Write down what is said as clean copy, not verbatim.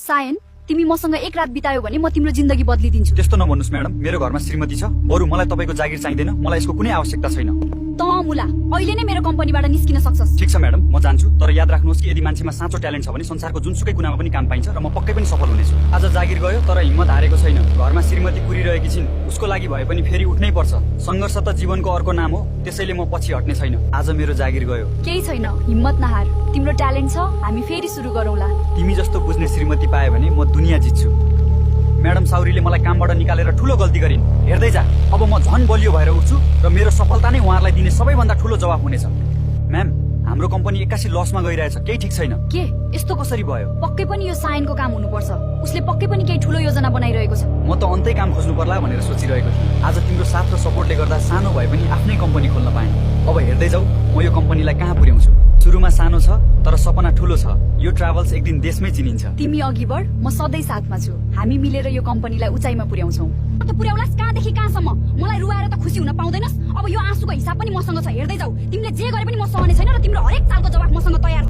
सायन तिमी मसँग एक रात बितायो भने म तिम्रो जिन्दगी बदलिदिन्छु। त्यस्तो नभन्नुस् म्याडम, मेरो घरमा श्रीमती छ। बरु मलाई तपाईको जागिर चाहिँदैन, मलाई यसको कुनै आवश्यकता छैन। त मुला अहिले नै मेरो कम्पनीबाट निस्किन सक्छस्। ठीक छ म्याडम, म जान्छु। तर याद राख्नुहोस् कि यदि मान्छेमा साँचो ट्यालेन्ट छ भने संसारको जुनसुकै कुनामा पनि काम पाइन्छ र म पक्कै पनि सफल हुनेछु। आज जागिर गयो तर हिम्मत हारेको छैन। घरमा श्रीमती कुरिरहेकी छिन्, उसको लागि भए पनि फेरि उठ्नै पर्छ। संघर्ष त जीवनको अर्को नाम हो, त्यसैले म पछि हट्ने छैन। आज मेरो जागिर गयो। केही छैन, हिम्मत नहार। तिम्रो ट्यालेन्ट छ, हामी फेरि सुरु गरौँला। तिमी जस्तो बुझ्ने श्रीमती पाए भने म दुनियाँ जित्छु। म्याडम साउरीले मलाई कामबाट निकालेर ठुलो गल्ती गरिन्। हेर्दै जा, अब म झन् बलियो भएर उठ्छु र मेरो सफलता नै उहाँहरूलाई दिने सबैभन्दा ठुलो जवाफ हुनेछ। म्याम, हाम्रो कम्पनी एक्कासी लसमा गइरहेछ, केही ठिक छैन। के यस्तो कसरी भयो? पक्कै पनि यो सायनको काम हुनुपर्छ। उसले पक्कै पनि केही ठुलो योजना बनाइरहेको छ। म त अन्तै काम खोज्नु पर्ला भनेर सोचिरहेको थिएँ। आज तिम्रो साथ र सपोर्टले गर्दा सानो भए पनि आफ्नै कम्पनी खोल्न पाएँ। अब हेर्दै जाऊ, म यो कम्पनीलाई कहाँ पुर्याउँछु। सुरुमा सानो छ तर सपना ठुलो छ। यो ट्राभल्स एक दिन देशमै चिनिन्छ। तिमी अघि बढ, म सधैँ साथमा छु। हामी मिलेर यो कम्पनीलाई उचाइमा पुर्याउँछौ। त पुर्याउलास कहाँदेखि कहाँसम्म? मलाई रुवाएर त खुसी हुन पाउँदैनस्। अब यो आँसुको हिसाब पनि मसँग छ। हेर्दै जाऊ, तिमीले जे गरे पनि म सहने छैन र तिम्रो हरेक चालको जवाफ मसँग तयार छ।